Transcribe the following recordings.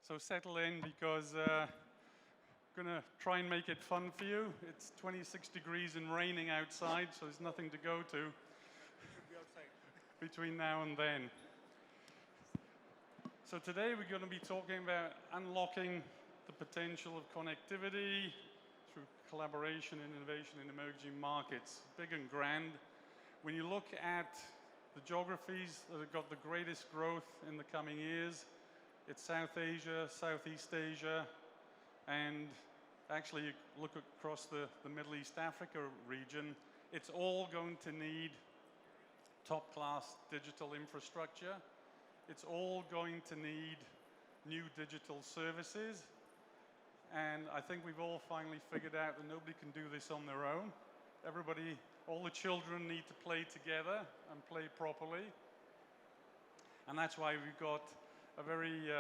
So settle in because gonna try and make it fun for you. It's 26 degrees and raining outside, so there's nothing to go to between now and then. So today we're going to be talking about unlocking the potential of connectivity through collaboration and innovation in emerging markets. Big and grand. When you look at the geographies that have got the greatest growth in the coming years, it's South Asia, Southeast Asia, and actually you look across the Middle East Africa region, it's all going to need top-class digital infrastructure. It's all going to need new digital services. And I think we've all finally figured out that nobody can do this on their own. Everybody, all the children need to play together and play properly. And that's why we've got a very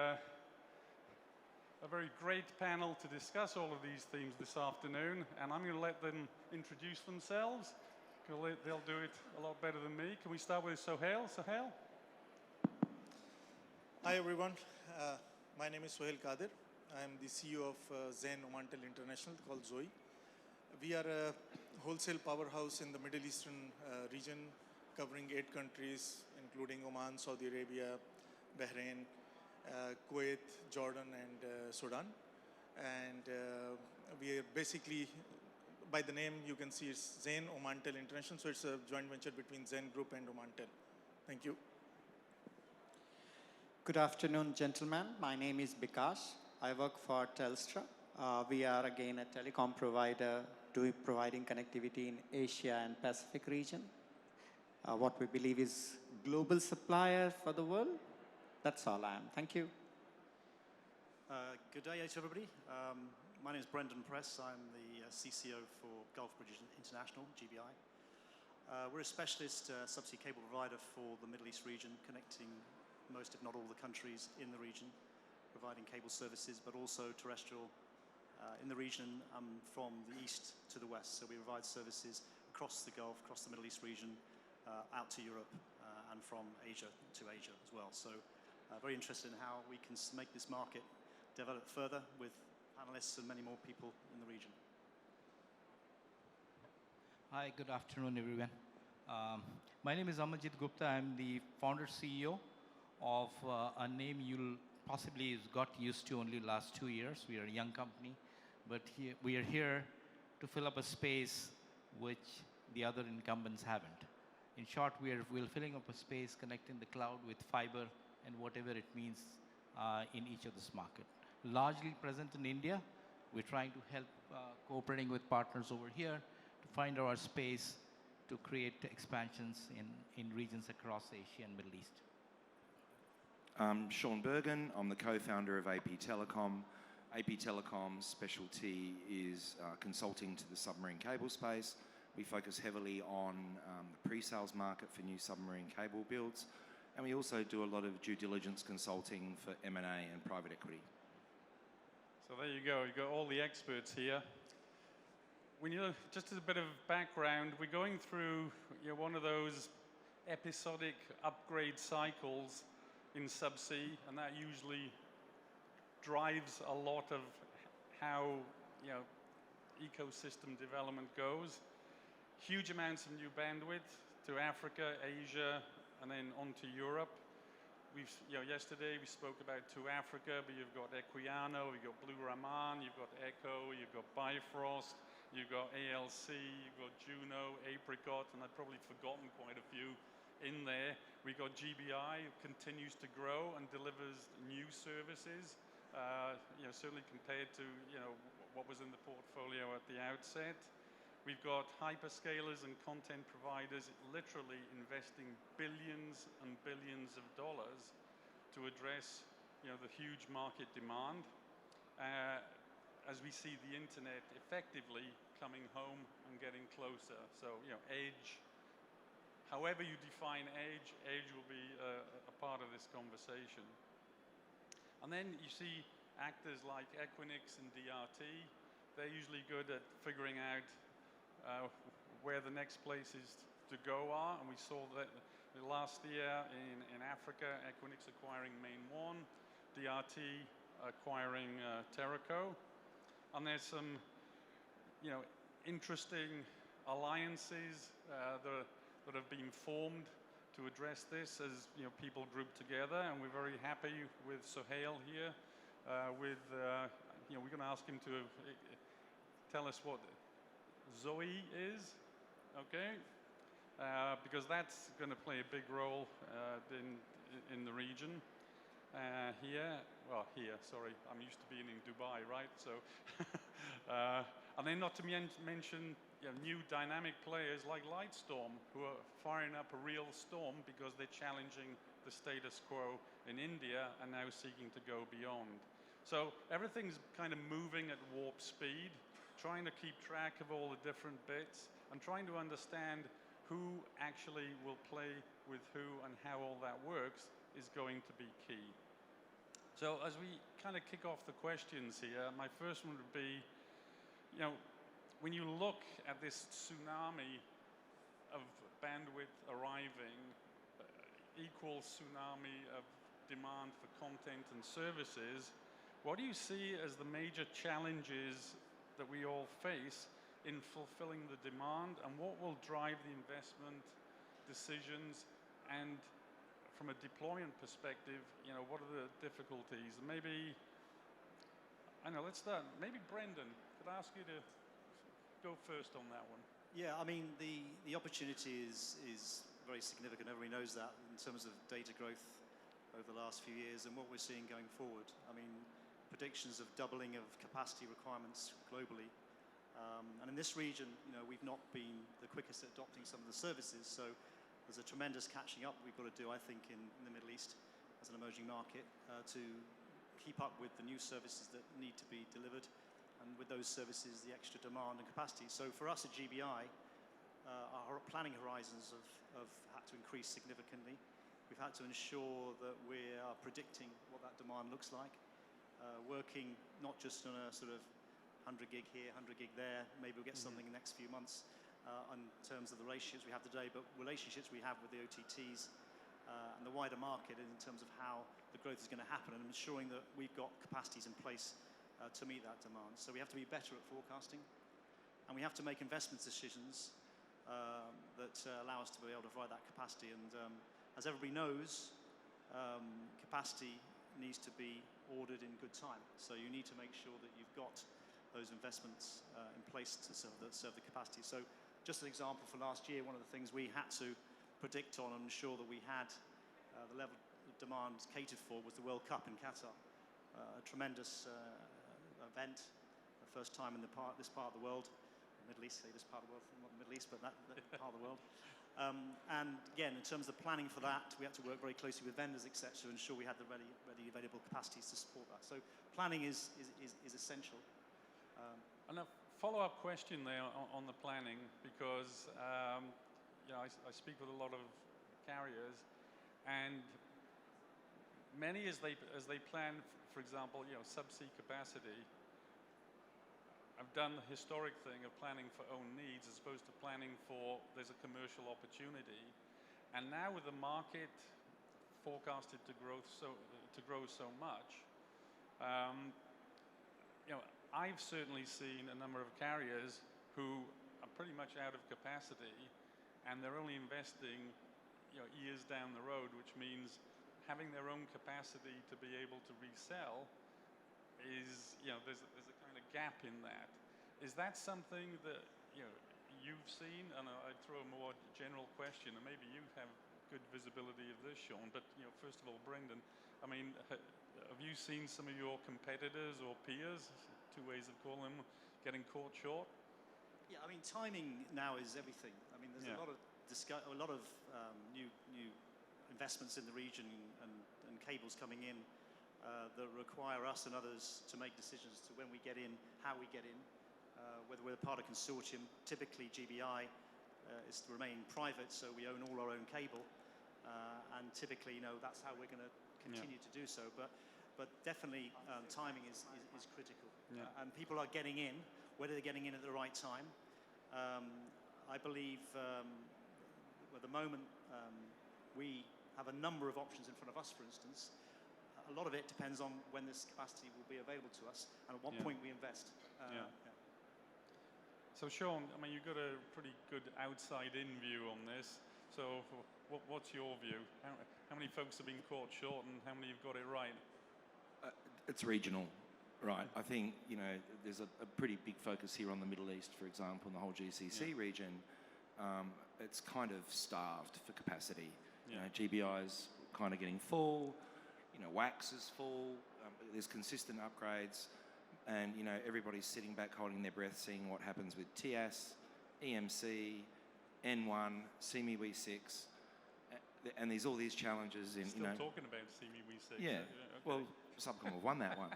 great panel to discuss all of these themes this afternoon. And I'm going to let them introduce themselves. They'll do it a lot better than me. Can we start with Sohail? Sohail? Hi everyone, my name is Sohail Kadir. I am the CEO of Zain Omantel International, called Zoe. We are a wholesale powerhouse in the Middle Eastern region, covering 8 countries, including Oman, Saudi Arabia, Bahrain, Kuwait, Jordan, and Sudan. And we are basically, by the name you can see it's Zain Omantel International, so it's a joint venture between Zain Group and Omantel. Thank you. Good afternoon, gentlemen. My name is Bikash. I work for Telstra. We are again a telecom provider providing connectivity in Asia and Pacific region. What we believe is global supplier for the world. That's all I am. Thank you. Good day to everybody. My name is Brendan Press. I'm the CCO for Gulf Bridge International, GBI. We're a specialist subsea cable provider for the Middle East region, connecting most, if not all, the countries in the region, providing cable services, but also terrestrial in the region from the east to the west. So we provide services across the Gulf, across the Middle East region, out to Europe, and from Asia to Asia as well. So very interested in how we can make this market develop further with panelists and many more people in the region. Hi, good afternoon, everyone. My name is Amarjit Gupta. I'm the founder CEO of a name you'll possibly got used to only last 2 years. We are a young company, but we are here to fill up a space which the other incumbents haven't. In short, we're filling up a space connecting the cloud with fiber and whatever it means in each of this market. Largely present in India. We're trying to help cooperating with partners over here to find our space to create expansions in regions across Asia and Middle East. I'm Sean Bergen. I'm the co-founder of AP Telecom. AP Telecom's specialty is consulting to the submarine cable space. We focus heavily on the pre-sales market for new submarine cable builds, and we also do a lot of due diligence consulting for M&A and private equity. So there you go. You've got all the experts here. Just as a bit of background, we're going through one of those episodic upgrade cycles in subsea, and that usually drives a lot of how ecosystem development goes. Huge amounts of new bandwidth to Africa, Asia, and then on to Europe. Yesterday we spoke about to Africa, but you've got Equiano, you've got Blue Raman, you've got Echo, you've got Bifrost, you've got ALC, you've got Juno, Apricot, and I've probably forgotten quite a few in there. We've got GBI, who continues to grow and delivers new services, certainly compared to what was in the portfolio at the outset. We've got hyperscalers and content providers literally investing billions and billions of dollars to address the huge market demand. As we see the internet effectively coming home and getting closer. So edge. However you define edge will be a part of this conversation. And then you see actors like Equinix and DRT. They're usually good at figuring out where the next places to go are. And we saw that last year in Africa, Equinix acquiring Main One, DRT acquiring Terraco. And there's some, interesting alliances that have been formed to address this as people group together, and we're very happy with Sohail here. We're going to ask him to tell us what Zoe is, okay? Because that's going to play a big role in the region. Sorry, I'm used to being in Dubai, right? So, and then not to mention new dynamic players like Lightstorm, who are firing up a real storm because they're challenging the status quo in India and now seeking to go beyond. So everything's kind of moving at warp speed, trying to keep track of all the different bits and trying to understand who actually will play with who and how all that works is going to be key. So as we kind of kick off the questions here, my first one would be, when you look at this tsunami of bandwidth arriving, equal tsunami of demand for content and services, what do you see as the major challenges that we all face in fulfilling the demand, and what will drive the investment decisions? And from a deployment perspective, what are the difficulties? Maybe, let's start. Maybe Brendan, could I ask you to go first on that one? Yeah, I mean, the opportunity is very significant. Everybody knows that in terms of data growth over the last few years and what we're seeing going forward. I mean, predictions of doubling of capacity requirements globally. And in this region, we've not been the quickest at adopting some of the services. So there's a tremendous catching up we've got to do, I think, in the Middle East as an emerging market to keep up with the new services that need to be delivered, and with those services, the extra demand and capacity. So for us at GBI, our planning horizons have had to increase significantly. We've had to ensure that we are predicting what that demand looks like, working not just on a sort of 100 gig here, 100 gig there. Maybe we'll get something in the next few months in terms of the relationships we have today, but relationships we have with the OTTs and the wider market in terms of how the growth is going to happen, and ensuring that we've got capacities in place to meet that demand. So we have to be better at forecasting, and we have to make investment decisions that allow us to be able to provide that capacity. And as everybody knows, capacity needs to be ordered in good time. So you need to make sure that you've got those investments in place to serve the capacity. So just an example for last year, one of the things we had to predict on and ensure that we had the level of demand catered for was the World Cup in Qatar. A tremendous event, the first time in this part of the world, Middle East, say this part of the world, not the Middle East, but that part of the world. And again, in terms of planning for that, we had to work very closely with vendors, etc., to ensure we had the ready available capacities to support that. So planning is essential. And a follow-up question there on the planning, because I speak with a lot of carriers, and many as they plan, for example, subsea capacity, I've done the historic thing of planning for own needs as opposed to planning for there's a commercial opportunity. And now with the market forecasted to grow so much, I've certainly seen a number of carriers who are pretty much out of capacity, and they're only investing years down the road, which means having their own capacity to be able to resell is, there's a kind of gap in that. Is that something that you've seen? And I'd throw a more general question, and maybe you have good visibility of this, Sean, but first of all, Brendan, I mean, have you seen some of your competitors or peers, two ways of calling them, getting caught short? Yeah, I mean, timing now is everything. I mean, there's a lot of new investments in the region and cables coming in that require us and others to make decisions to when we get in, how we get in, whether we're part of a consortium. Typically, GBI is to remain private, so we own all our own cable, and typically, that's how we're going to continue to do so. But definitely, timing is critical, and people are getting in. Whether they're getting in at the right time, I believe at the moment we have a number of options in front of us. For instance, a lot of it depends on when this capacity will be available to us and at what Yeah. point we invest. Yeah. So Sean, I mean, you've got a pretty good outside-in view on this. So what's your view? How many folks have been caught short and how many have got it right? It's regional, right? I think, you know, there's a pretty big focus here on the Middle East, for example, in the whole GCC region. It's kind of starved for capacity. You know, GBI's kind of getting full, you know, wax is full, there's consistent upgrades, and, you know, everybody's sitting back holding their breath seeing what happens with TIAS, EMC, N1, CME V6, and there's all these challenges in, Still you know... talking about CME V6. Yeah, Okay. well, Subcom have won that one.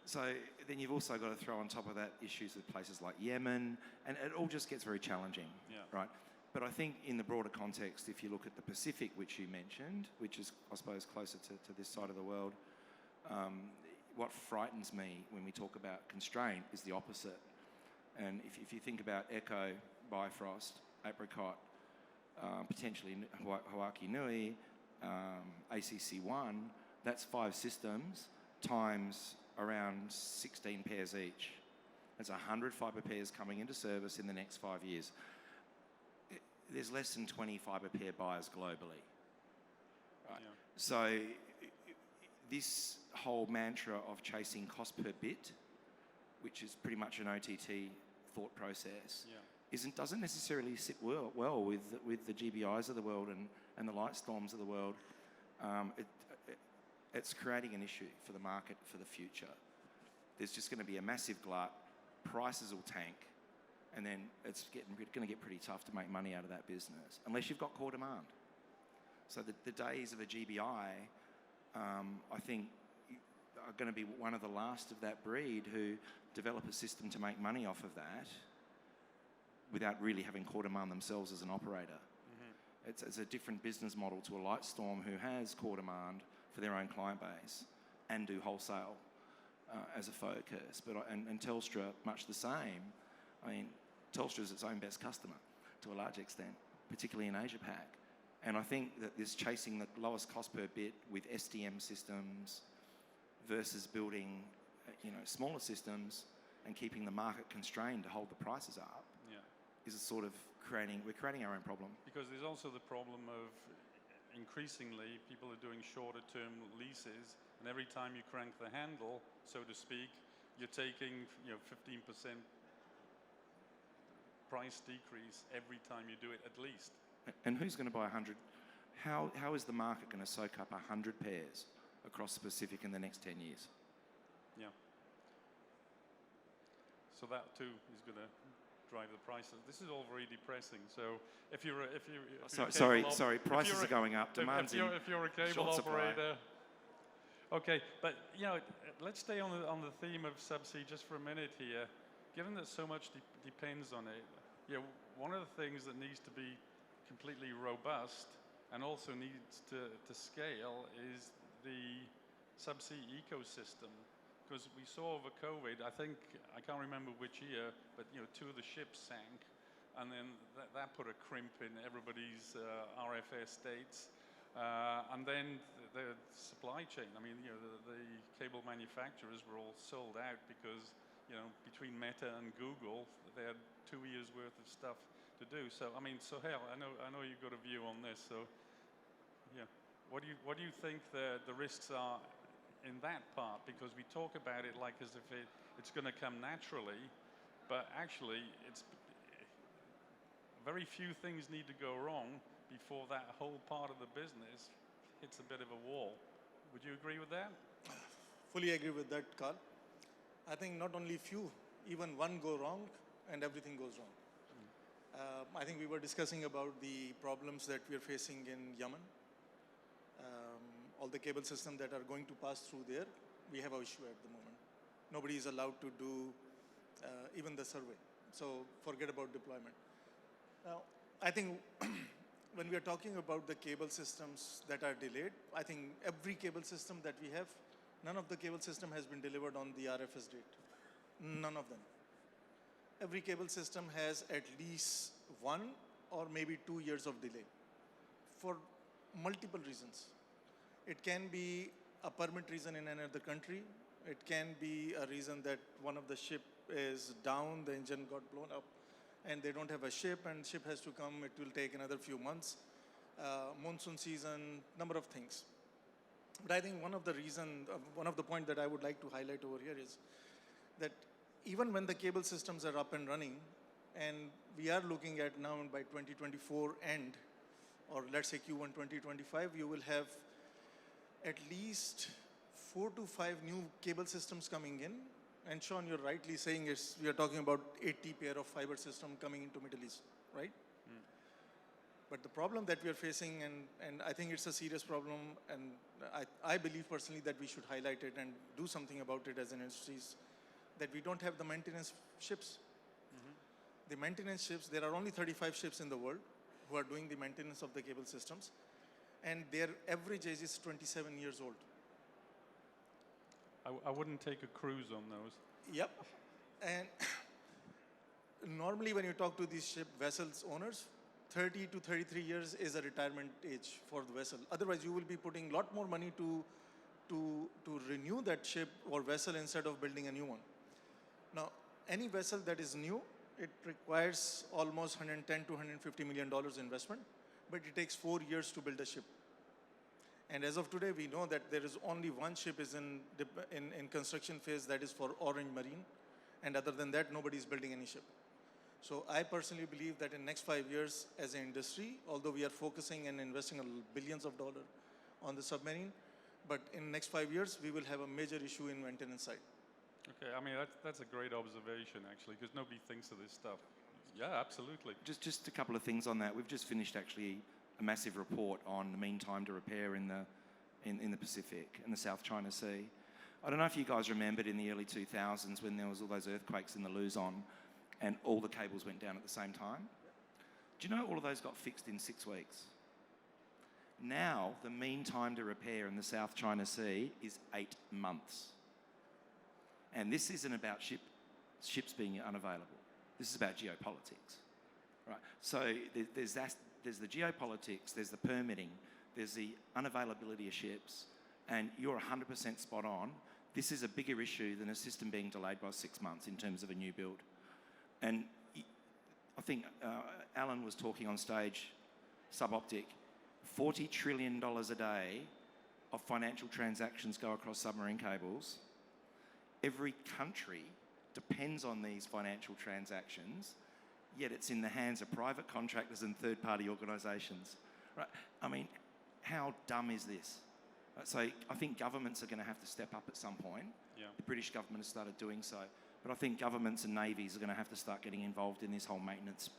So then you've also got to throw on top of that issues with places like Yemen, and it all just gets very challenging, right? But I think in the broader context, if you look at the Pacific, which you mentioned, which is, I suppose, closer to this side of the world, what frightens me when we talk about constraint is the opposite. And if you think about Echo, Bifrost, Apricot, potentially Hawaii Nui, ACC1, that's 5 systems times around 16 pairs each. That's 100 fibre pairs coming into service in the next 5 years. There's less than 20 fibre pair buyers globally. Right? Yeah. So this whole mantra of chasing cost per bit, which is pretty much an OTT thought process, doesn't necessarily sit well with the GBIs of the world and the Lightstorms of the world. It's creating an issue for the market for the future. There's just going to be a massive glut, prices will tank, and then it's going to get pretty tough to make money out of that business, unless you've got core demand. So the days of a GBI, I think, are going to be one of the last of that breed who develop a system to make money off of that without really having core demand themselves as an operator. Mm-hmm. It's a different business model to a Lightstorm who has core demand for their own client base and do wholesale as a focus. And Telstra, much the same. I mean, Telstra is its own best customer to a large extent, particularly in Asia Pac. And I think that this chasing the lowest cost per bit with SDM systems versus building, smaller systems and keeping the market constrained to hold the prices up is a sort of we're creating our own problem. Because there's also the problem of increasingly people are doing shorter term leases, and every time you crank the handle, so to speak, you're taking 15% price decrease every time you do it at least. And who's going to buy 100? How is the market going to soak up 100 pairs across the Pacific in the next 10 years? Yeah. So that too is going to drive the prices. This is all very depressing. So if you're sorry, prices are going up. Demand's if you're a cable operator. Okay, but let's stay on the theme of subsea just for a minute here. Given that so much depends on it, one of the things that needs to be completely robust and also needs to scale is the subsea ecosystem. Because we saw over COVID, I can't remember which year, but 2 of the ships sank, and then that put a crimp in everybody's RFS states. And then the supply chain, I mean, the cable manufacturers were all sold out because, between Meta and Google, they had 2 years worth of stuff to do. So, I mean, Sohail, I know you've got a view on this. So, what do you think the risks are in that part? Because we talk about it like as if it's going to come naturally, but actually, it's very few things need to go wrong before that whole part of the business hits a bit of a wall. Would you agree with that? Fully agree with that, Carl. I think not only few, even one go wrong and everything goes wrong. I think we were discussing about the problems that we are facing in Yemen. All the cable systems that are going to pass through there, we have an issue at the moment. Nobody is allowed to do even the survey. So forget about deployment. Now, I think when we are talking about the cable systems that are delayed, I think every cable system that we have, none of the cable system has been delivered on the RFS date. None of them. Every cable system has at least 1 or maybe 2 years of delay for multiple reasons. It can be a permit reason in another country. It can be a reason that one of the ship is down, the engine got blown up, and they don't have a ship, and ship has to come. It will take another few months. Monsoon season, number of things. But I think one of the point that I would like to highlight over here is that even when the cable systems are up and running, and we are looking at now by 2024 end, or let's say Q1 2025, you will have at least 4 to 5 new cable systems coming in. And Sean, you're rightly saying we are talking about 80 pair of fiber system coming into Middle East, right? But the problem that we are facing, and I think it's a serious problem, and I believe personally that we should highlight it and do something about it as an industry, that we don't have the maintenance ships. The maintenance ships, there are only 35 ships in the world who are doing the maintenance of the cable systems, and their average age is 27 years old. I wouldn't take a cruise on those. Yep. And normally when you talk to these ship vessels owners, 30 to 33 years is a retirement age for the vessel. Otherwise, you will be putting a lot more money to renew that ship or vessel instead of building a new one. Now, any vessel that is new, it requires almost $110 to $150 million investment, but it takes 4 years to build a ship. And as of today, we know that there is only one ship is in construction phase, that is for Orange Marine. And other than that, nobody is building any ship. So I personally believe that in next 5 years as an industry, although we are focusing and investing billions of dollars on the submarine, but in next 5 years, we will have a major issue in maintenance side. Okay, I mean, that's a great observation, actually, because nobody thinks of this stuff. Yeah, absolutely. Just a couple of things on that. We've just finished actually a massive report on the mean time to repair in the Pacific, in the South China Sea. I don't know if you guys remembered in the early 2000s when there was all those earthquakes in the Luzon and all the cables went down at the same time. Do you know all of those got fixed in 6 weeks? Now, the mean time to repair in the South China Sea is 8 months. And this isn't about ships being unavailable. This is about geopolitics, right? So there's the geopolitics, there's the permitting, there's the unavailability of ships, and you're 100% spot on. This is a bigger issue than a system being delayed by 6 months in terms of a new build. And I think Alan was talking on stage, suboptic, $40 trillion a day of financial transactions go across submarine cables. Every country depends on these financial transactions, yet it's in the hands of private contractors and third-party organisations. Right? I mean, how dumb is this? Right, so I think governments are going to have to step up at some point. Yeah. The British government has started doing so. But I think governments and navies are going to have to start getting involved in this whole maintenance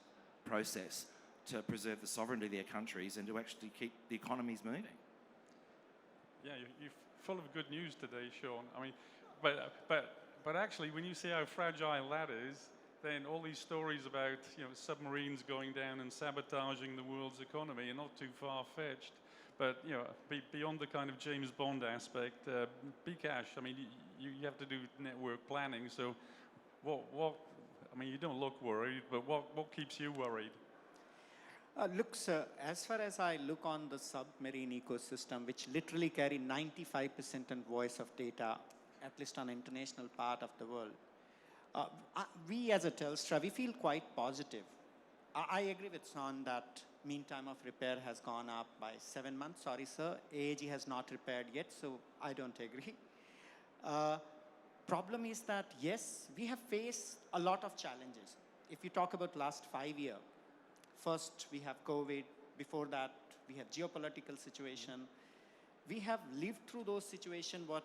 process to preserve the sovereignty of their countries and to actually keep the economies moving. Yeah, you're full of good news today, Sean. I mean, but actually, when you see how fragile that is, then all these stories about submarines going down and sabotaging the world's economy are not too far-fetched. But beyond the kind of James Bond aspect, Bikash, I mean, you have to do network planning. So, what? I mean, you don't look worried, but what keeps you worried? Look, sir, as far as I look on the submarine ecosystem, which literally carry 95% and voice of data, at least on international part of the world, we as a Telstra, we feel quite positive. I agree with Son that mean time of repair has gone up by 7 months. Sorry, sir, AAG has not repaired yet, so I don't agree. Problem is that, yes, we have faced a lot of challenges. If you talk about last 5 years, first we have COVID, before that we have geopolitical situation. We have lived through those situations, what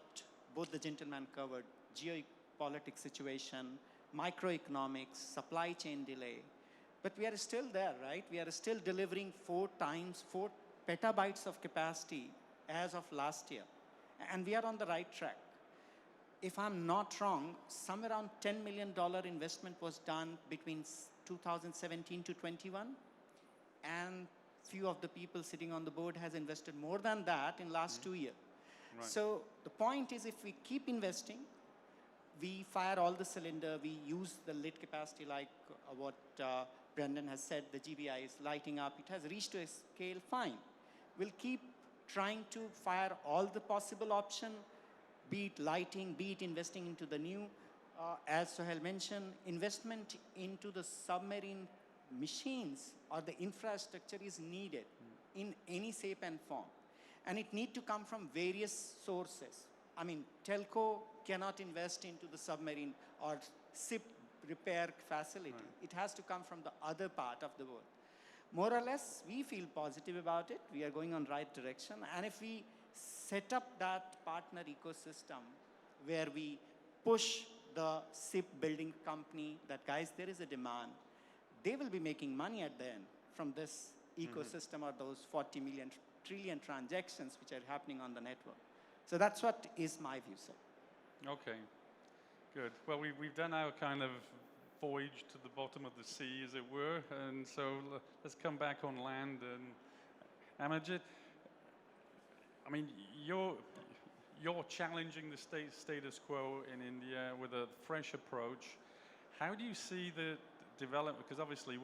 both the gentlemen covered, geopolitics situation, microeconomics, supply chain delay. But we are still there, right? We are still delivering 4 petabytes of capacity as of last year. And we are on the right track. If I'm not wrong, somewhere around $10 million investment was done between 2017 to 21. And few of the people sitting on the board has invested more than that in last 2 years. Right. So the point is, if we keep investing, we fire all the cylinder, we use the lit capacity like what Brendan has said, the GBI is lighting up, it has reached to a scale, fine. We'll keep trying to fire all the possible option, be it lighting, be it investing into the new, as Sohail mentioned, investment into the submarine machines or the infrastructure is needed in any shape and form. And it need to come from various sources. I mean, telco cannot invest into the submarine or ship repair facility. Right. It has to come from the other part of the world. More or less, we feel positive about it. We are going on right direction. And if we set up that partner ecosystem where we push the shipbuilding company that, guys, there is a demand, they will be making money at the end from this ecosystem or those 40 million trillion transactions which are happening on the network. So that's what is my view, sir. Okay, good. Well, we've done our kind of voyage to the bottom of the sea, as it were, and so let's come back on land. And Amajit, I mean, you're challenging the status quo in India with a fresh approach. How do you see the development? Because obviously,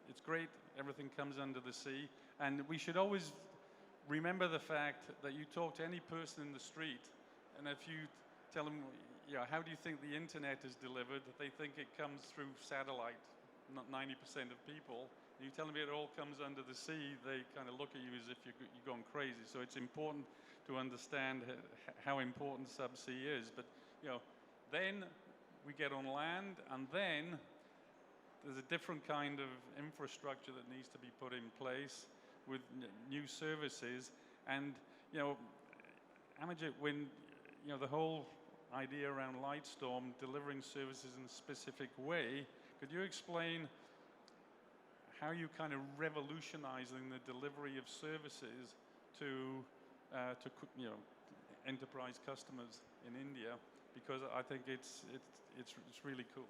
it's great, everything comes under the sea, and we should always remember the fact that you talk to any person in the street, and if you tell them, yeah, how do you think the internet is delivered, they think it comes through satellite, not 90% of people. You tell them it all comes under the sea, they kind of look at you as if you're going crazy. So it's important to understand how important subsea is. But, you know, then we get on land, and then there's a different kind of infrastructure that needs to be put in place with new services. And, you know, Amajit, when, you know, the whole idea around Lightstorm, delivering services in a specific way, could you explain how you kind of revolutionizing the delivery of services to you know, enterprise customers in India? Because I think it's really cool.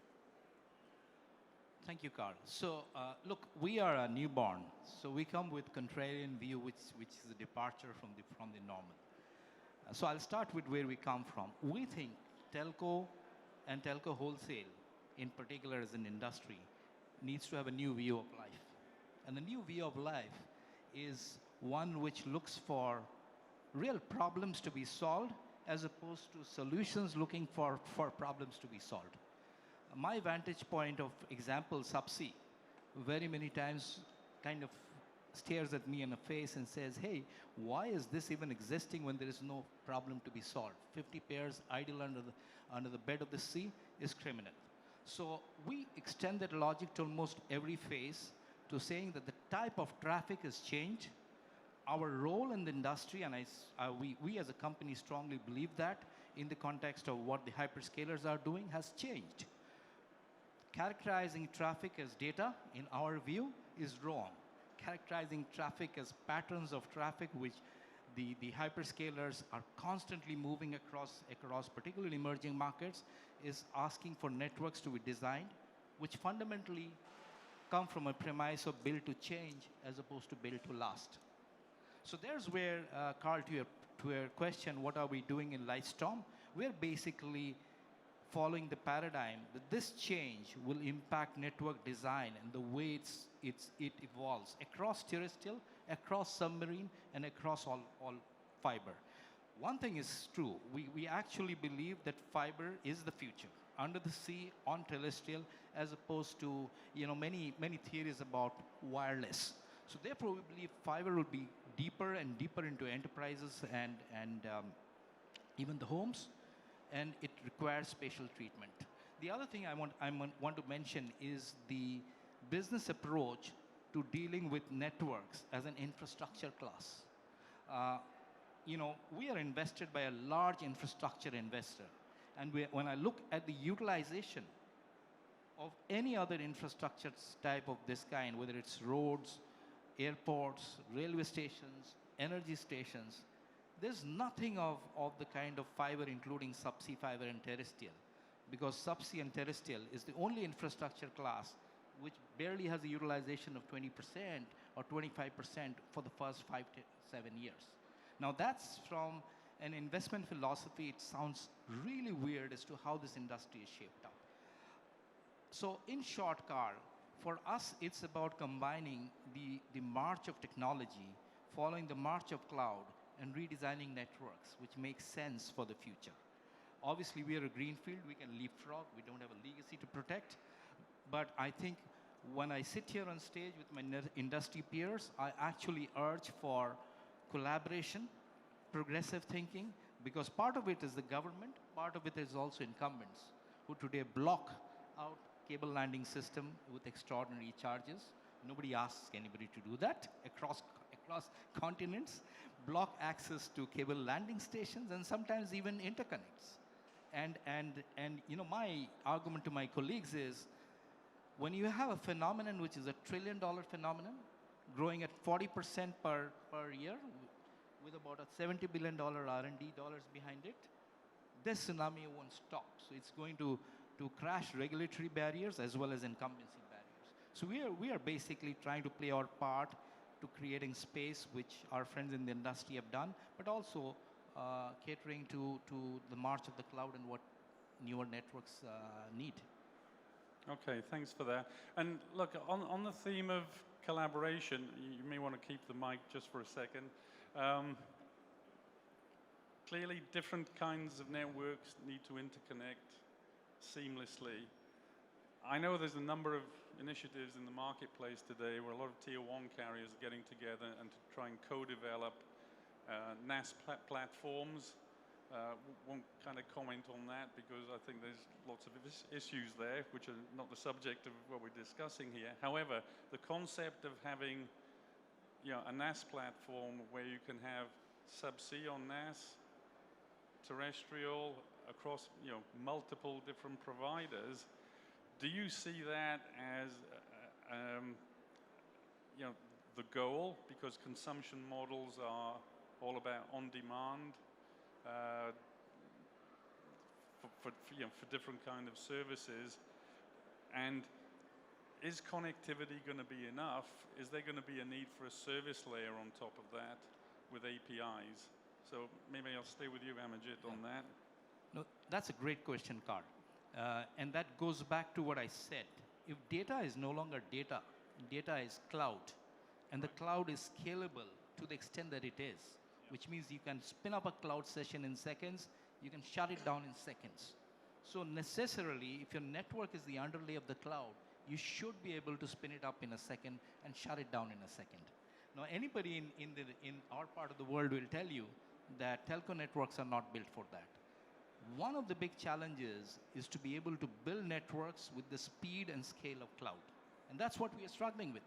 Thank you, Carl. So, look, we are a newborn, so we come with contrarian view, which is a departure from the normal. So I'll start with where we come from. We think telco and telco wholesale, in particular as an industry, needs to have a new view of life. And the new view of life is one which looks for real problems to be solved as opposed to solutions looking for problems to be solved. My vantage point of example, subsea, very many times kind of stares at me in the face and says, hey, why is this even existing when there is no problem to be solved? 50 pairs idle under the bed of the sea is criminal. So we extend that logic to almost every phase to saying that the type of traffic has changed. Our role in the industry, and we as a company strongly believe that in the context of what the hyperscalers are doing, has changed. Characterizing traffic as data, in our view, is wrong. Characterizing traffic as patterns of traffic, which the hyperscalers are constantly moving across particularly emerging markets, is asking for networks to be designed, which fundamentally come from a premise of build to change as opposed to build to last. So there's where, Carl, to your question, what are we doing in Lightstorm? We're basically following the paradigm that this change will impact network design and the way it evolves across terrestrial, across submarine, and across all fiber. One thing is true, we actually believe that fiber is the future, under the sea, on terrestrial, as opposed to, you know, many theories about wireless. So therefore, we believe fiber will be deeper and deeper into enterprises and even the homes, and it requires spatial treatment. The other thing I want to mention is the business approach to dealing with networks as an infrastructure class. You know, we are invested by a large infrastructure investor, and when I look at the utilization of any other infrastructure type of this kind, whether it's roads, airports, railway stations, energy stations, there's nothing of the kind of fiber, including subsea fiber and terrestrial, because subsea and terrestrial is the only infrastructure class which barely has a utilization of 20% or 25% for the first 5 to 7 years. Now that's from an investment philosophy, it sounds really weird as to how this industry is shaped up. So in short, Carl, for us, it's about combining the march of technology, following the march of cloud, and redesigning networks which make sense for the future. Obviously, we are a greenfield. We can leapfrog. We don't have a legacy to protect. But I think when I sit here on stage with my industry peers, I actually urge for collaboration, progressive thinking, because part of it is the government, part of it is also incumbents who today block out cable landing system with extraordinary charges. Nobody asks anybody to do that across continents, block access to cable landing stations, and sometimes even interconnects. And you know, my argument to my colleagues is, when you have a phenomenon which is a $1 trillion phenomenon, growing at 40% per year, with about a $70 billion R&D dollars behind it, this tsunami won't stop. So it's going to crash regulatory barriers as well as incumbency barriers. So we are basically trying to play our part to creating space, which our friends in the industry have done, but also catering to the march of the cloud and what newer networks need. Okay, thanks for that. And look, on the theme of collaboration, you may want to keep the mic just for a second. Clearly, different kinds of networks need to interconnect seamlessly. I know there's a number of initiatives in the marketplace today where a lot of tier 1 carriers are getting together and to try and co-develop NAS platforms. Won't kind of comment on that because I think there's lots of issues there which are not the subject of what we're discussing here. However, the concept of having a NAS platform where you can have subsea on NAS, terrestrial, across multiple different providers, do you see that as the goal? Because consumption models are all about on demand. For different kind of services, and is connectivity going to be enough? Is there going to be a need for a service layer on top of that with APIs? So maybe I'll stay with you, Amajit, on that. No, that's a great question, Carl. And that goes back to what I said. If data is no longer data, data is cloud, and the cloud is scalable to the extent that it is, which means you can spin up a cloud session in seconds, you can shut it down in seconds. So necessarily, if your network is the underlay of the cloud, you should be able to spin it up in a second and shut it down in a second. Now, anybody in our part of the world will tell you that telco networks are not built for that. One of the big challenges is to be able to build networks with the speed and scale of cloud. And that's what we are struggling with,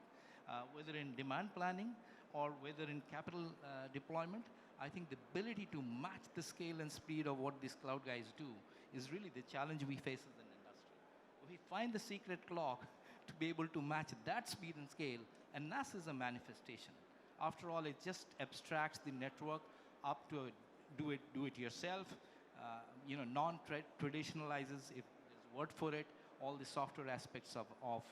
whether in demand planning or whether in capital deployment. I think the ability to match the scale and speed of what these cloud guys do is really the challenge we face as an industry. We find the secret clock to be able to match that speed and scale, and NAS is a manifestation. After all, it just abstracts the network up to a do it yourself, non-traditionalizes, if there's a word for it, all the software aspects of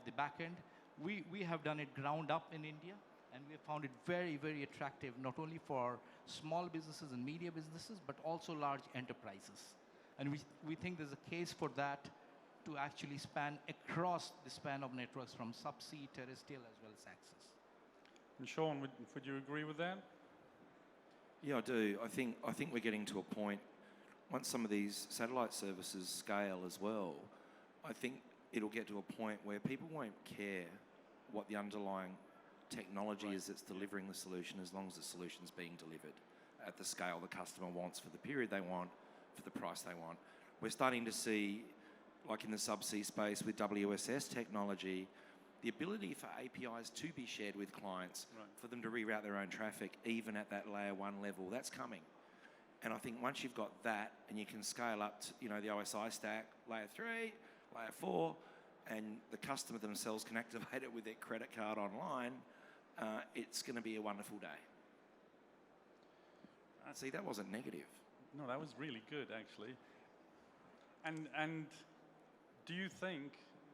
the backend. We have done it ground up in India, and we have found it very, very attractive, not only for small businesses and media businesses, but also large enterprises. And we think there's a case for that to actually span across the span of networks from subsea, terrestrial, as well as access. And Sean, would you agree with that? Yeah, I do. I think we're getting to a point, once some of these satellite services scale as well, I think it'll get to a point where people won't care what the underlying technology is that's delivering the solution, as long as the solution's being delivered at the scale the customer wants, for the period they want, for the price they want. We're starting to see, like in the subsea space with WSS technology, the ability for APIs to be shared with clients, for them to reroute their own traffic, even at that layer 1 level, that's coming. And I think once you've got that and you can scale up to, the OSI stack, layer 3, layer 4, and the customer themselves can activate it with their credit card online, it's going to be a wonderful day. See, that wasn't negative. No, that was really good, actually. And do you think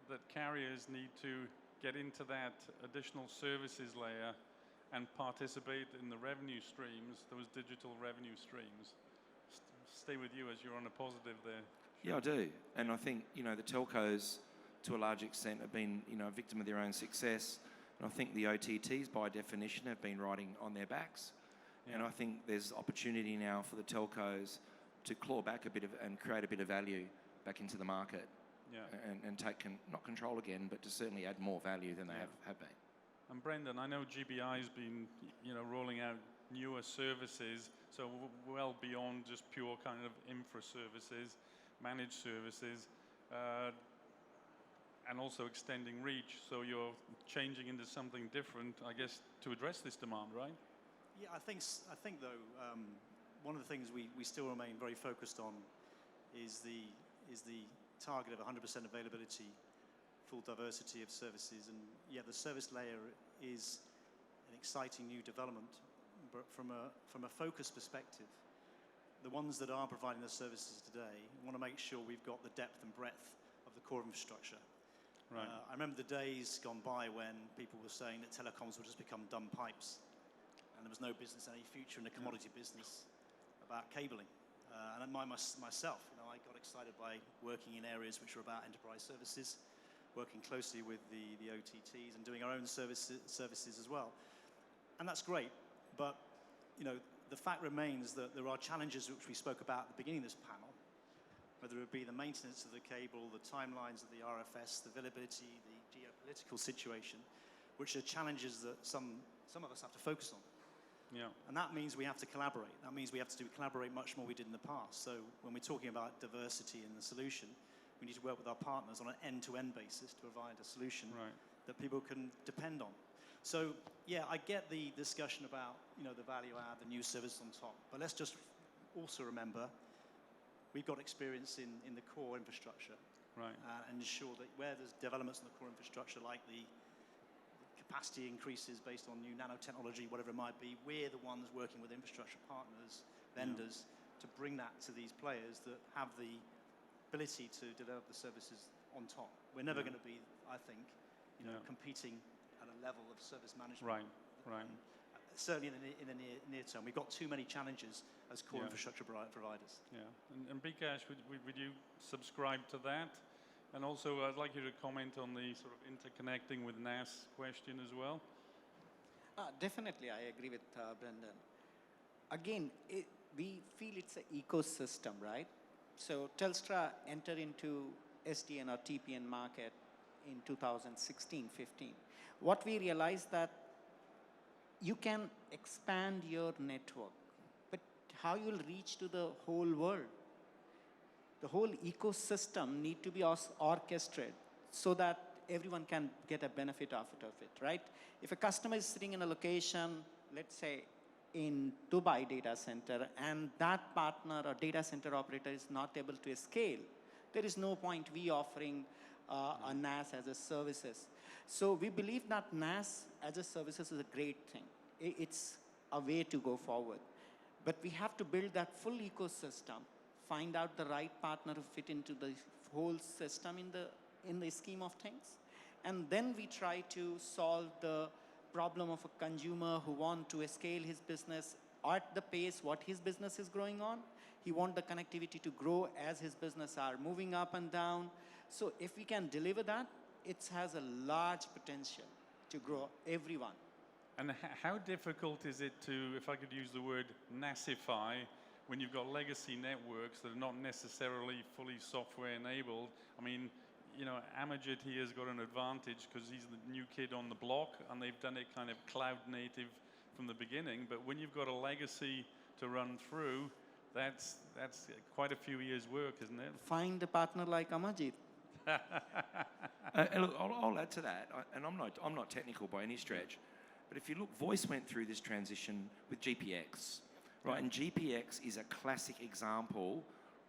that carriers need to get into that additional services layer and participate in the revenue streams, those digital revenue streams? Stay with you as you're on a positive there. Yeah, I do. And I think, the telcos, to a large extent, have been, a victim of their own success. And I think the OTTs, by definition, have been riding on their backs. And I think there's opportunity now for the telcos to claw back a bit and create a bit of value back into the market. And take not control again, but to certainly add more value than they have been. And Brendan, I know GBI's been, rolling out newer services, so well beyond just pure kind of infra services, managed services, and also extending reach. So you're changing into something different, I guess, to address this demand, right? Yeah, I think though, one of the things we still remain very focused on is the target of 100% availability, full diversity of services, and the service layer is an exciting new development. But from a focus perspective, the ones that are providing the services today want to make sure we've got the depth and breadth of the core infrastructure. Right. I remember the days gone by when people were saying that telecoms would just become dumb pipes, and there was no business, any future in the commodity business about cabling. And myself, I got excited by working in areas which are about enterprise services, working closely with the OTTs and doing our own services as well. And that's great, but the fact remains that there are challenges which we spoke about at the beginning of this panel, whether it be the maintenance of the cable, the timelines of the RFS, the availability, the geopolitical situation, which are challenges that some of us have to focus on. Yeah. And that means we have to collaborate. That means we have to collaborate much more than we did in the past. So when we're talking about diversity in the solution, we need to work with our partners on an end-to-end basis to provide a solution that people can depend on. So yeah, I get the discussion about the value add, the new service on top. But let's just also remember we've got experience in the core infrastructure, and ensure that where there's developments in the core infrastructure, like the capacity increases based on new nanotechnology, whatever it might be, we're the ones working with infrastructure partners, vendors, to bring that to these players that have the ability to develop the services on top. We're never going to be, I think, competing at a level of service management. Right. Certainly in the near term, we've got too many challenges as core infrastructure providers. Yeah, and Bikash, would you subscribe to that? And also, I'd like you to comment on the sort of interconnecting with NAS question as well. Definitely, I agree with Brendan. Again, we feel it's an ecosystem, right? So Telstra entered into SDN or TPN market in 2016-15. What we realized that you can expand your network, but how you'll reach to the whole world? The whole ecosystem need to be orchestrated so that everyone can get a benefit of it, right? If a customer is sitting in a location, let's say in Dubai data center, and that partner or data center operator is not able to scale, there is no point we offering a NAS as a services. So we believe that NAS as a services is a great thing. It's a way to go forward. But we have to build that full ecosystem, find out the right partner to fit into the whole system in the scheme of things. And then we try to solve the problem of a consumer who want to scale his business at the pace what his business is growing on. He wants the connectivity to grow as his business are moving up and down. So if we can deliver that, it has a large potential to grow everyone. And how difficult is it to, if I could use the word, NASify, when you've got legacy networks that are not necessarily fully software enabled? I mean, Amajit here has got an advantage because he's the new kid on the block and they've done it kind of cloud native from the beginning. But when you've got a legacy to run through, that's quite a few years' work, isn't it? Find a partner like Amajit. Look, I'll add to that, and I'm not technical by any stretch, but if you look, voice went through this transition with GPX, right? And GPX is a classic example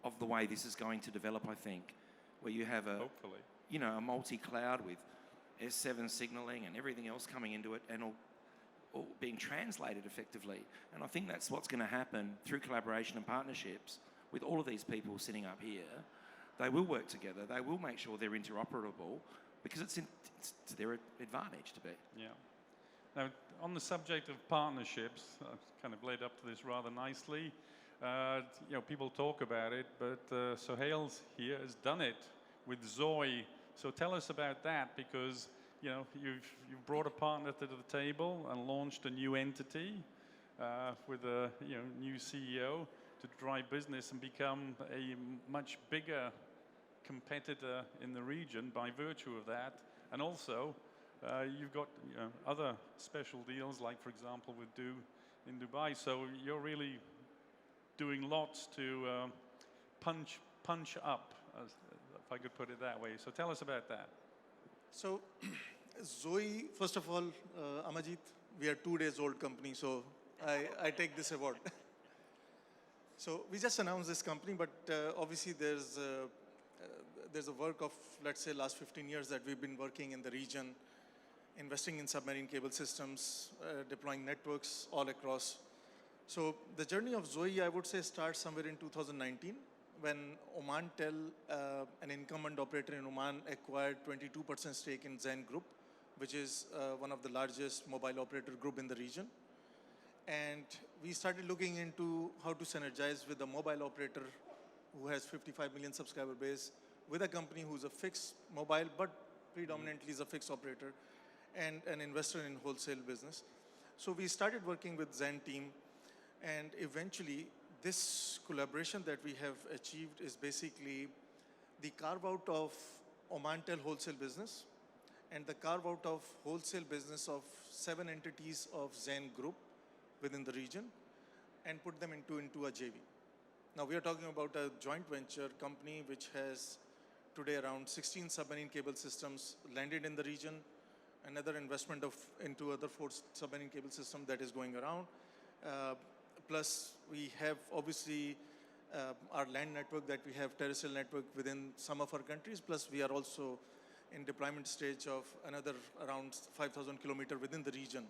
of the way this is going to develop, I think, where you have hopefully, a multi-cloud with S7 signaling and everything else coming into it, and all being translated effectively. And I think that's what's going to happen through collaboration and partnerships with all of these people sitting up here. They will work together. They will make sure they're interoperable because it's to their advantage to be. Yeah. Now, on the subject of partnerships, I've kind of led up to this rather nicely. People talk about it, but Sohail's here has done it with Zoe. So tell us about that, because you've brought a partner to the table and launched a new entity. with a new CEO to drive business and become a much bigger competitor in the region by virtue of that. And also, you've got other special deals, like for example with in Dubai. So you're really doing lots to punch up, if I could put it that way. So tell us about that. So Zoe, first of all, Amajit, we are 2 days old company, so I take this award. So we just announced this company, but obviously there's a work of, let's say, last 15 years that we've been working in the region, investing in submarine cable systems, deploying networks all across. So the journey of Zoe, I would say, starts somewhere in 2019 when Omantel, an incumbent operator in Oman, acquired 22% stake in Zen Group, which is one of the largest mobile operator group in the region. And we started looking into how to synergize with a mobile operator who has 55 million subscriber base, with a company who's a fixed mobile, but predominantly is a fixed operator, and an investor in wholesale business. So we started working with Zen team, and eventually this collaboration that we have achieved is basically the carve out of Omantel wholesale business and the carve out of wholesale business of 7 entities of Zen Group within the region and put them into a JV. Now we are talking about a joint venture company which has today around 16 submarine cable systems landed in the region, another investment into other 4 submarine cable systems that is going around. Plus we have obviously our land network that we have, terrestrial network within some of our countries, plus we are also in deployment stage of another around 5,000 kilometers within the region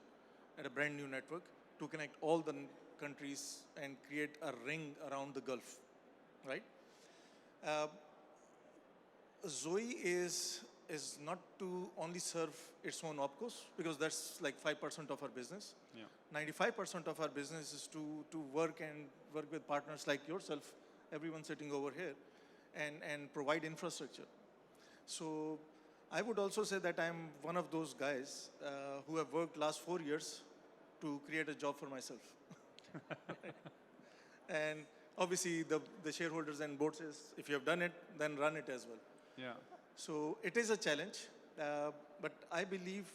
at a brand new network to connect all the countries and create a ring around the Gulf, right? Zoe is not to only serve its own opcos, because that's like 5% of our business. Yeah. 95% of our business is to work with partners like yourself, everyone sitting over here, and provide infrastructure. So I would also say that I'm one of those guys who have worked last 4 years to create a job for myself. And obviously the shareholders and board says, if you have done it, then run it as well. Yeah. So it is a challenge, but I believe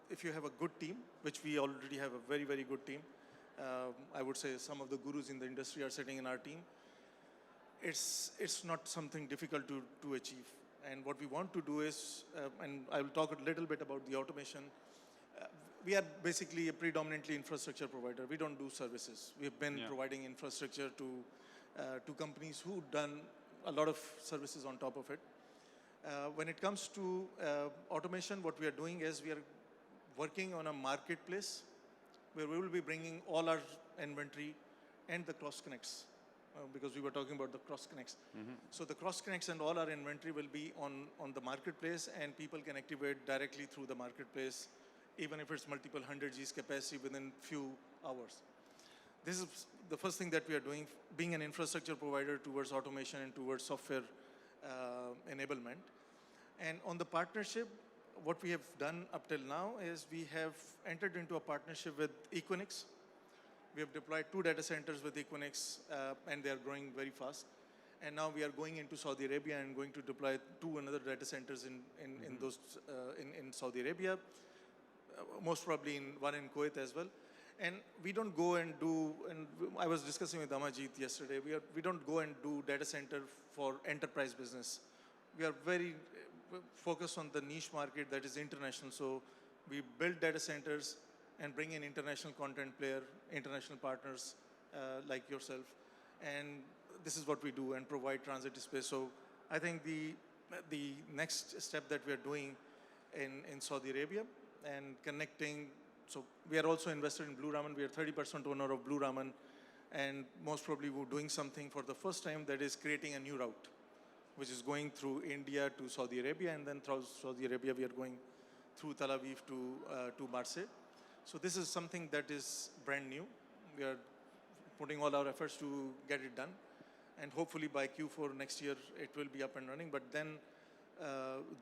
if you have a good team, which we already have a very, very good team, I would say some of the gurus in the industry are sitting in our team, it's not something difficult to achieve. And what we want to do is, and I will talk a little bit about the automation, we are basically a predominantly infrastructure provider. We don't do services. We've been providing infrastructure to companies who've done a lot of services on top of it. When it comes to automation, what we are doing is we are working on a marketplace where we will be bringing all our inventory and the cross connects, because we were talking about the cross connects. Mm-hmm. So the cross connects and all our inventory will be on the marketplace, and people can activate directly through the marketplace, even if it's multiple 100 Gs capacity within few hours. This is the first thing that we are doing, being an infrastructure provider towards automation and towards software enablement. And on the partnership, what we have done up till now is we have entered into a partnership with Equinix. We have deployed 2 data centers with Equinix, and they are growing very fast. And now we are going into Saudi Arabia and going to deploy 2 another data centers in Saudi Arabia, most probably one in Kuwait as well. And we don't go and do, and I was discussing with Amajit yesterday, we don't go and do data center for enterprise business. We are very focused on the niche market that is international. So we build data centers and bring in international content player, international partners like yourself. And this is what we do, and provide transit space. So I think the next step that we are doing in Saudi Arabia and connecting, so we are also invested in Blue Raman. We are 30% owner of Blue Raman, and most probably we're doing something for the first time that is creating a new route, which is going through India to Saudi Arabia, and then through Saudi Arabia we are going through Tel Aviv to Marseille. So this is something that is brand new. We are putting all our efforts to get it done, and hopefully by Q4 next year it will be up and running. But then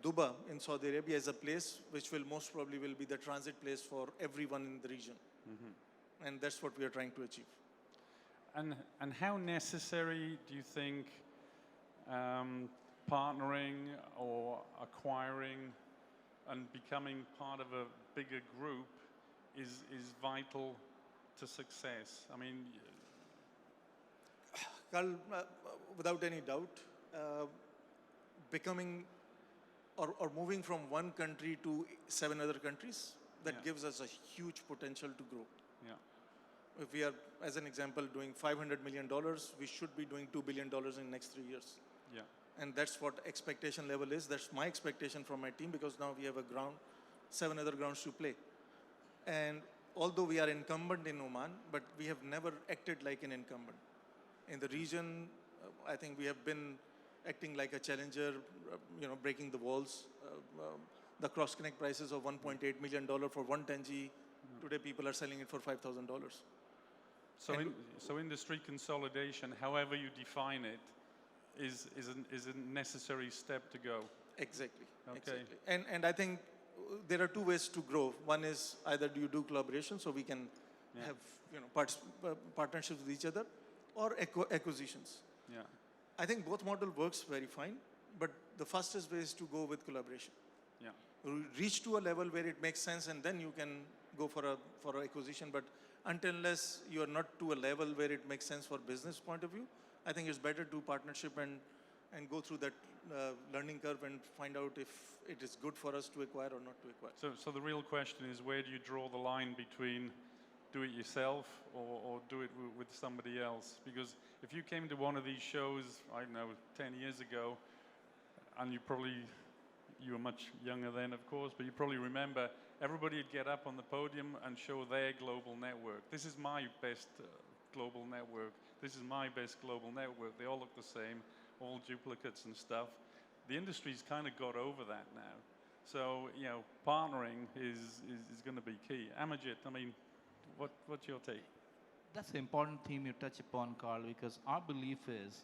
Dubai in Saudi Arabia is a place which will most probably be the transit place for everyone in the region. Mm-hmm. And that's what we are trying to achieve. And how necessary do you think partnering or acquiring and becoming part of a bigger group is vital to success? I mean, Carl, without any doubt, becoming or moving from one country to 7 other countries, that gives us a huge potential to grow. yeah, If we are, as an example, doing $500 million, we should be doing $2 billion in next 3 years. yeah, And that's what expectation level is. That's my expectation from my team, because now we have 7 other grounds to play. And although we are incumbent in Oman, but we have never acted like an incumbent. In the region, I think we have been acting like a challenger, breaking the walls. The cross-connect prices of $1.8 million for 110G, today people are selling it for $5,000. So industry consolidation, however you define it, is a necessary step to go. Exactly. Okay. Exactly. And I think there are 2 ways to grow. One is either you do collaboration, so we can have partnerships with each other, or acquisitions. Yeah. I think both model works very fine, but the fastest way is to go with collaboration. Yeah. Reach to a level where it makes sense, and then you can go for a acquisition. But unless you are not to a level where it makes sense for business point of view, I think it's better to partnership and go through that learning curve and find out if it is good for us to acquire or not to acquire. So the real question is, where do you draw the line between do it yourself or do it with somebody else? Because if you came to one of these shows, I don't know, 10 years ago, and you were much younger then, of course, but you probably remember everybody would get up on the podium and show their global network. This is my best global network. This is my best global network. They all look the same, all duplicates and stuff. The industry's kind of got over that now. So, partnering is going to be key. Amajit, I mean, what's your take? That's an important theme you touch upon, Carl, because our belief is,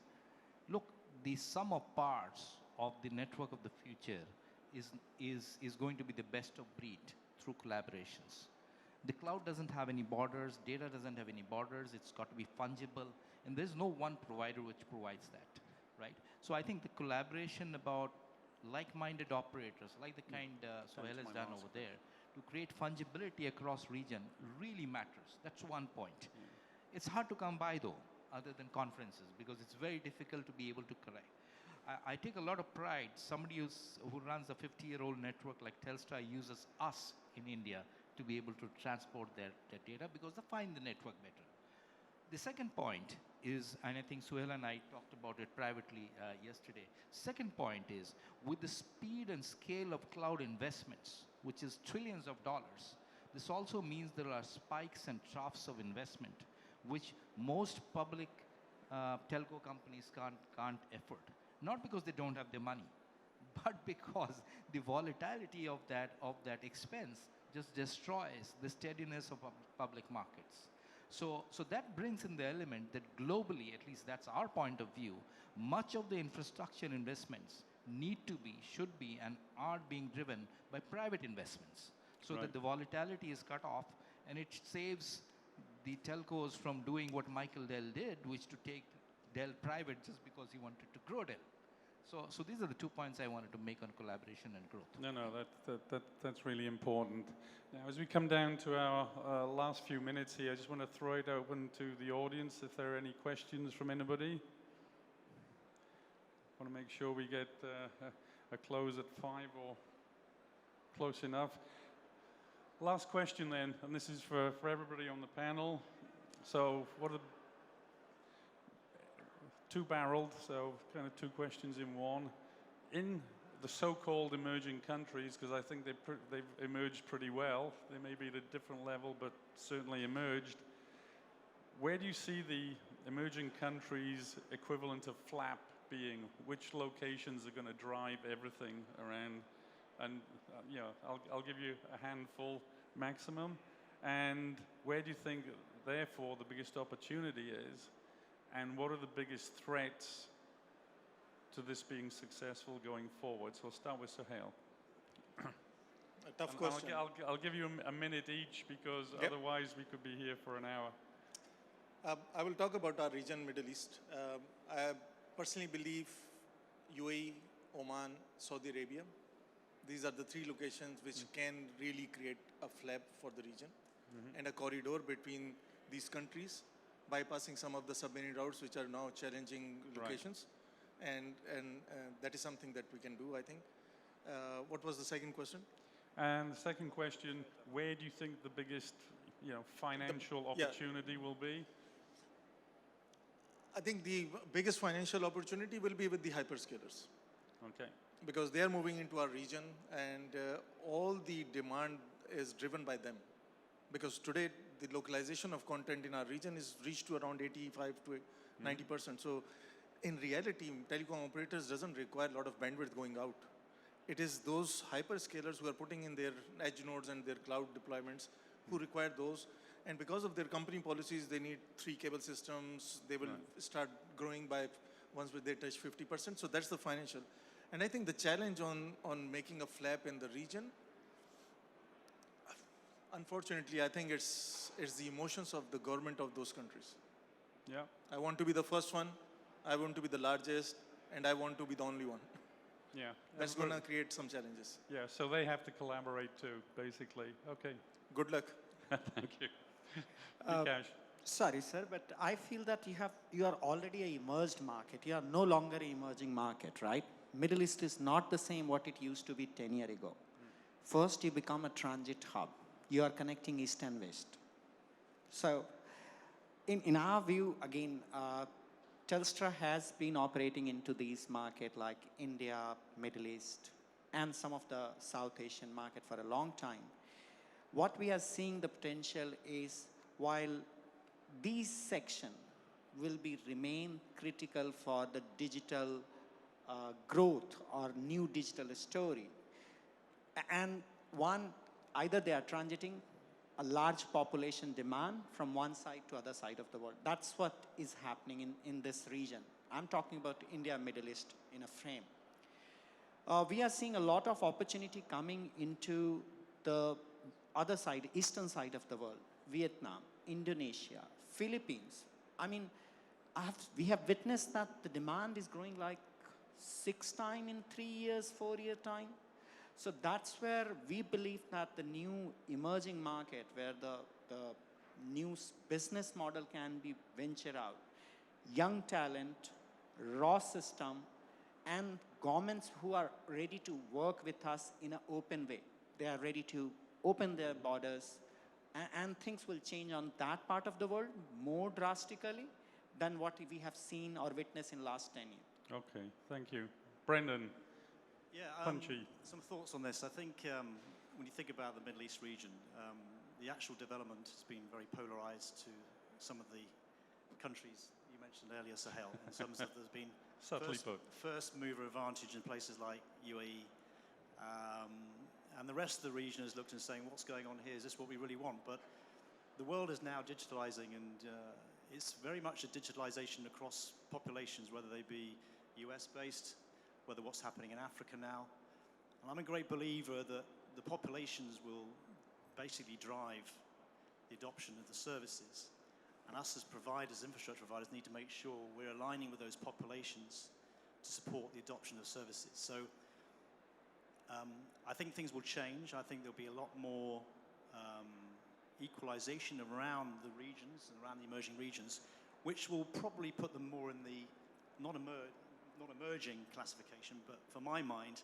look, the sum of parts of the network of the future is going to be the best of breed through collaborations. The cloud doesn't have any borders, data doesn't have any borders, it's got to be fungible, and there's no one provider which provides that, right? So I think the collaboration about like-minded operators, like the kind Sohail has done over there, to create fungibility across region really matters. That's one point. It's hard to come by though, other than conferences, because it's very difficult to be able to correct. I take a lot of pride. Somebody who runs a 50-year-old network like Telstra uses us in India to be able to transport their data because they find the network better. The second point is, and I think Sohail and I talked about it privately yesterday. Second point is, with the speed and scale of cloud investments, which is trillions of dollars, this also means there are spikes and troughs of investment, which most public telco companies can't afford. Not because they don't have the money, but because the volatility of that expense just destroys the steadiness of public markets. So that brings in the element that globally, at least that's our point of view, much of the infrastructure investments should be, and are being driven by private investments, so that the volatility is cut off, and it saves the telcos from doing what Michael Dell did, which to take Dell private just because he wanted to grow Dell. So these are the 2 points I wanted to make on collaboration and growth. No, that's really important. Now, as we come down to our last few minutes here, I just want to throw it open to the audience if there are any questions from anybody. I want to make sure we get a close at 5 or close enough. Last question then, and this is for everybody on the panel. So what are two-barreled, so kind of 2 questions in one. In the so-called emerging countries, because I think they've emerged pretty well, they may be at a different level, but certainly emerged. Where do you see the emerging countries equivalent of FLAP being? Which locations are going to drive everything around? And I'll give you a handful maximum. And where do you think, therefore, the biggest opportunity is? And what are the biggest threats to this being successful going forward? So I'll start with Sohail. A tough And question. I'll give you a minute each because Yep. otherwise we could be here for an hour. I will talk about our region, Middle East. I personally believe UAE, Oman, Saudi Arabia. These are the three locations which can really create a flap for the region and a corridor between these countries, bypassing some of the submarine routes which are now challenging locations. And that is something that we can do, I think. What was the second question? And the second question, where do you think the biggest financial opportunity will be? I think the biggest financial opportunity will be with the hyperscalers, Okay. because they are moving into our region and all the demand is driven by them. Because today the localization of content in our region is reached to around 85 to 90%. So in reality, telecom operators doesn't require a lot of bandwidth going out. It is those hyperscalers who are putting in their edge nodes and their cloud deployments who require those. And because of their company policies, they need 3 cable systems. They will start growing by once they touch 50%. So that's the financial. And I think the challenge on making a flap in the region, unfortunately, I think it's the emotions of the government of those countries. Yeah. I want to be the first one. I want to be the largest, and I want to be the only one. Yeah. That's going to create some challenges. Yeah, so they have to collaborate too, basically. Okay. Good luck. Thank you. Vikash. Sorry, sir, but I feel that you are already an emerged market. You are no longer an emerging market, right? Middle East is not the same what it used to be 10 years ago. First, you become a transit hub. You are connecting east and west. So, in our view, again, Telstra has been operating into these markets like India, Middle East, and some of the South Asian market for a long time. What we are seeing the potential is, while these sections will remain critical for the digital growth or new digital story, and either they are transiting a large population demand from one side to other side of the world. That's what is happening in this region. I'm talking about India, Middle East in a frame. We are seeing a lot of opportunity coming into the other side, eastern side of the world, Vietnam, Indonesia, Philippines. I mean, we have witnessed that the demand is growing like 6 times in 3 years, 4 year time. So that's where we believe that the new emerging market, where the new business model can be ventured out, young talent, raw system, and governments who are ready to work with us in an open way. They are ready to open their borders, and things will change on that part of the world more drastically than what we have seen or witnessed in last 10 years. Okay, thank you. Brendan. Yeah, Punchy. some thoughts on this. I think when you think about the Middle East region, the actual development has been very polarized to some of the countries you mentioned earlier, Sahel, in terms of there's been Subtly put. first mover advantage in places like UAE, and the rest of the region has looked and saying, what's going on here? Is this what we really want? But the world is now digitalizing, and it's very much a digitalization across populations, whether they be US-based, whether what's happening in Africa now. And I'm a great believer that the populations will basically drive the adoption of the services. And us as providers, infrastructure providers, need to make sure we're aligning with those populations to support the adoption of services. So I think things will change. I think there'll be a lot more equalization around the regions and around the emerging regions, which will probably put them more in the not emerging classification, but for my mind,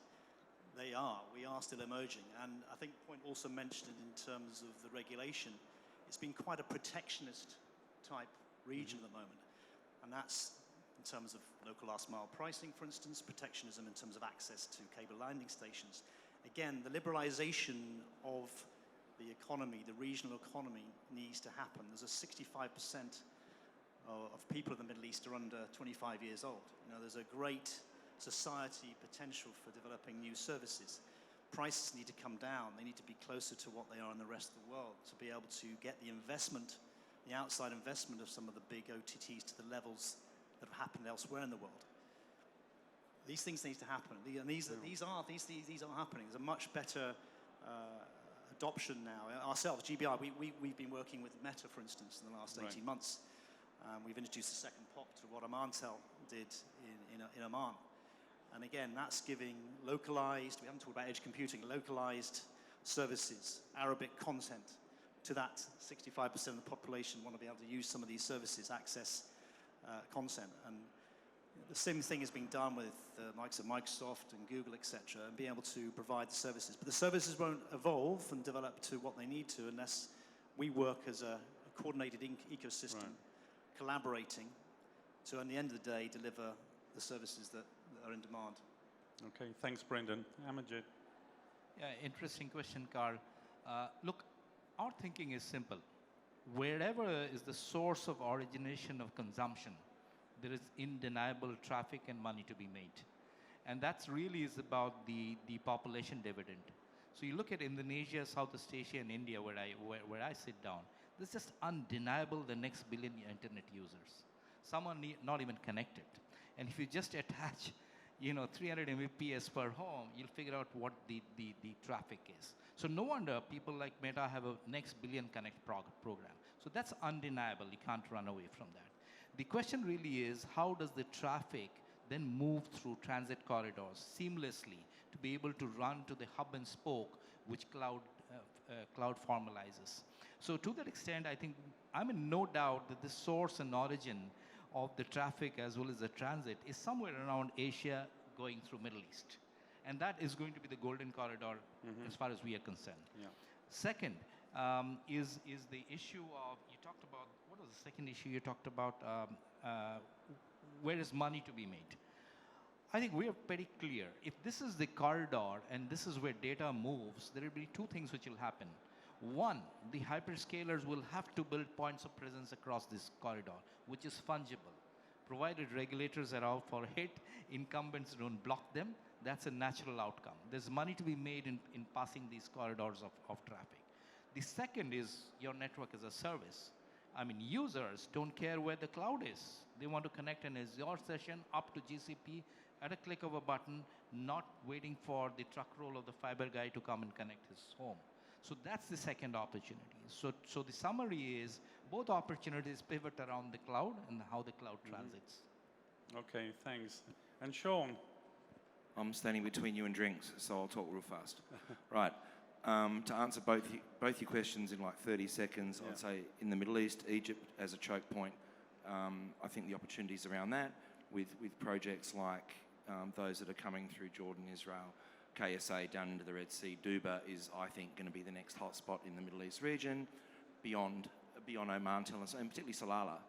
we are still emerging. And I think the point also mentioned in terms of the regulation, it's been quite a protectionist type region at the moment. And that's in terms of local last mile pricing, for instance, protectionism in terms of access to cable landing stations. Again, the liberalization of the economy, the regional economy, needs to happen. There's a 65% of people in the Middle East are under 25 years old. You know, there's a great society potential for developing new services. Prices need to come down. They need to be closer to what they are in the rest of the world to be able to get the investment, the outside investment of some of the big OTTs to the levels that have happened elsewhere in the world. These things need to happen, and these are happening. There's a much better adoption now. Ourselves, GBI, we've been working with Meta, for instance, in the last 18 months. We've introduced a second POP to what Omantel did in Oman. And again, that's giving localized, we haven't talked about edge computing, localized services, Arabic content to that 65% of the population want to be able to use some of these services, access content. And the same thing is being done with the likes of Microsoft and Google, etc., and being able to provide the services. But the services won't evolve and develop to what they need to unless we work as a coordinated ecosystem, collaborating to, at the end of the day, deliver the services that are in demand. Okay, thanks, Brendan. Amajit. Yeah, interesting question, Carl. Look, our thinking is simple. Wherever is the source of origination of consumption, there is undeniable traffic and money to be made. And that's really is about the population dividend. So you look at Indonesia, Southeast Asia, and India, where I sit down, there's just undeniable the next billion internet users. Some are not even connected. And if you just attach 300 Mbps per home, you'll figure out what the traffic is. So no wonder people like Meta have a next billion connect program. So that's undeniable. You can't run away from that. The question really is, how does the traffic then move through transit corridors seamlessly to be able to run to the hub and spoke, which cloud formalizes. So to that extent, I think I'm in no doubt that the source and origin of the traffic as well as the transit is somewhere around Asia going through Middle East. And that is going to be the golden corridor as far as we are concerned. Yeah. Second is the issue of, you talked about, what was the second issue you talked about? Where is money to be made? I think we are pretty clear. If this is the corridor and this is where data moves, there will be two things which will happen. One, the hyperscalers will have to build points of presence across this corridor, which is fungible. Provided regulators are out for it, incumbents don't block them, that's a natural outcome. There's money to be made in passing these corridors of traffic. The second is your network as a service. I mean, users don't care where the cloud is. They want to connect an Azure session up to GCP at a click of a button, not waiting for the truck roll of the fiber guy to come and connect his home. So that's the second opportunity. So the summary is both opportunities pivot around the cloud and how the cloud transits. Okay, thanks. And Sean? I'm standing between you and drinks, so I'll talk real fast. Right. To answer both your questions in like 30 seconds, I'd say in the Middle East, Egypt as a choke point, I think the opportunities around that with projects like those that are coming through Jordan, Israel, KSA down into the Red Sea, Duba is, I think, going to be the next hotspot in the Middle East region, beyond Oman, and particularly Salalah.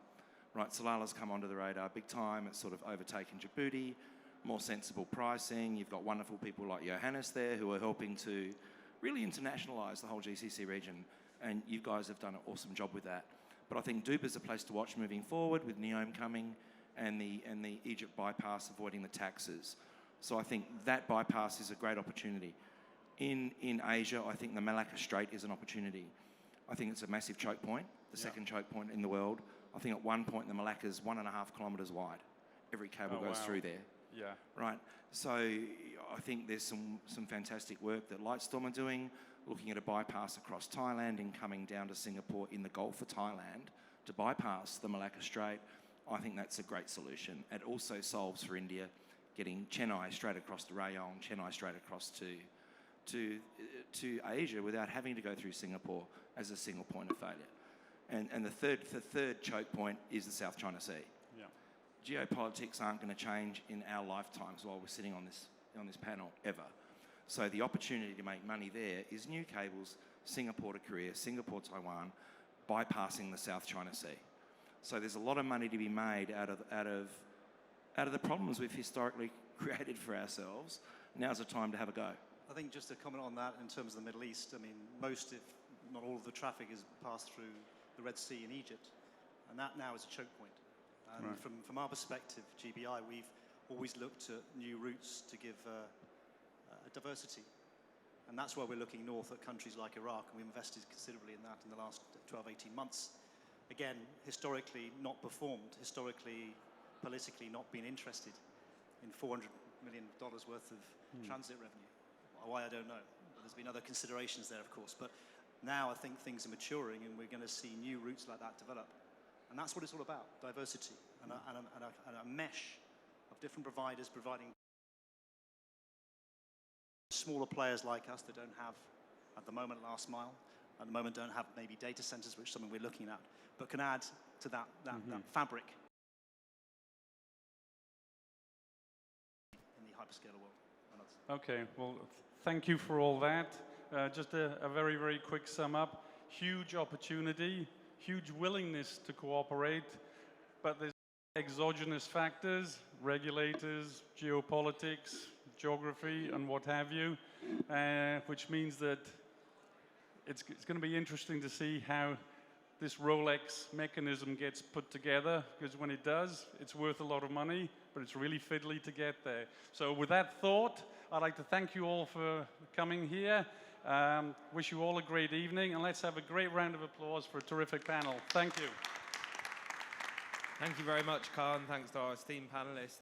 Right, Salah's come onto the radar big time. It's sort of overtaken Djibouti, more sensible pricing. You've got wonderful people like Johannes there who are helping to really internationalise the whole GCC region, and you guys have done an awesome job with that. But I think Duba's a place to watch moving forward with NEOM coming and the Egypt bypass avoiding the taxes. So I think that bypass is a great opportunity. In Asia, I think the Malacca Strait is an opportunity. I think it's a massive choke point, the second choke point in the world. I think at one point the Malacca's 1.5 kilometres wide. Every cable goes through there. Yeah. Right. So I think there's some fantastic work that Lightstorm are doing, looking at a bypass across Thailand and coming down to Singapore in the Gulf of Thailand to bypass the Malacca Strait. I think that's a great solution. It also solves for India getting Chennai straight across the Rayong, Chennai straight across to Asia without having to go through Singapore as a single point of failure. And the third choke point is the South China Sea. Yeah. Geopolitics aren't going to change in our lifetimes while we're sitting on this panel ever. So the opportunity to make money there is new cables, Singapore to Korea, Singapore, Taiwan, bypassing the South China Sea. So there's a lot of money to be made out of the problems we've historically created for ourselves. Now's the time to have a go. I think just to comment on that in terms of the Middle East, I mean, most, if not all of the traffic is passed through the Red Sea in Egypt, and that now is a choke point. And from our perspective, GBI, we've always looked at new routes to give a diversity. And that's why we're looking north at countries like Iraq, and we invested considerably in that in the last 12, 18 months. Again, historically not performed, historically, politically not been interested in $400 million worth of transit revenue. Why, I don't know. But There's been other considerations there, of course, but now I think things are maturing and we're going to see new routes like that develop. And that's what it's all about, diversity and a mesh of different providers providing smaller players like us that don't have, at the moment, last mile, at the moment don't have maybe data centers, which is something we're looking at, but can add to that fabric in the hyperscaler world. Okay, well, thank you for all that. Just a very, very quick sum up. Huge opportunity, huge willingness to cooperate, but there's exogenous factors, regulators, geopolitics, geography, and what have you, which means that it's going to be interesting to see how this Rolex mechanism gets put together, because when it does, it's worth a lot of money, but it's really fiddly to get there. So with that thought, I'd like to thank you all for coming here. Wish you all a great evening, and let's have a great round of applause for a terrific panel. Thank you. Thank you very much, Carl, and thanks to our esteemed panelists.